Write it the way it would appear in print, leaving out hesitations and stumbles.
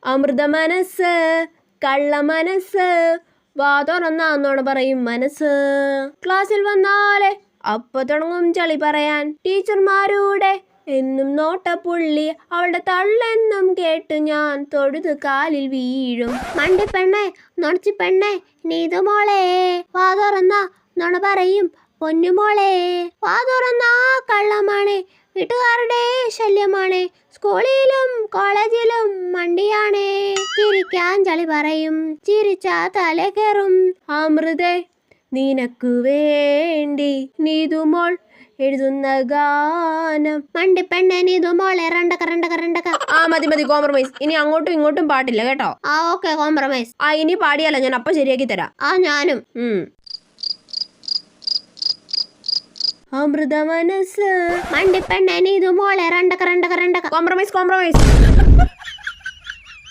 അമൃത മനസ്സ് കള്ള മനസ്സ് വാ തുറന്നാന്നോട് പറയും മനസ്സ്. ക്ലാസ്സിൽ വന്നാലേ അപ്പൊ തുടങ്ങും ചളി പറയാൻ. ടീച്ചർമാരുടെ എന്നും നോട്ടപ്പുള്ളി അവളുടെ തള്ളെന്നും കേട്ട് ഞാൻ തൊഴുത് കാലിൽ വീഴും. മണ്ടിപ്പെണ്ണേ നൊണച്ചിപ്പെണ്ണേ നീതുമോളെ വാ തുറന്ന നൊണ പറയും പൊന്നുമോളെ. വാ തുറന്ന കള്ളമാണ്, വീട്ടുകാരുടെ ശല്യമാണ്, സ്കൂളിലും കോളേജിലും മണ്ടിയാണ്. ചിരിക്കാൻ ചളി പറയും, ചിരിച്ചാ തല കയറും. അമൃതേ നിനക്കു വേണ്ടി നീതുമോൾ എഴുതുന്ന ഗാനം. മണ്ടിപ്പെണ്ണെ നീതുമോളെ രണ്ടക്ക രണ്ടക്ക രണ്ടക്ക. മതി കോംപ്രമൈസ്. ഇനി അങ്ങോട്ടും ഇങ്ങോട്ടും പാട്ടില്ല കേട്ടോ. Okay compromise. ഇനി പാടിയല്ല ഞാൻ അപ്പൊ ശരിയാക്കി തരാം. ഞാനും. അമൃത മനസ്സ് മണ്ടിപ്പെണ്ണെ നീതുമോളെ രണ്ടക്ക രണ്ടക്ക രണ്ടക്ക. കോംപ്രമൈസ്.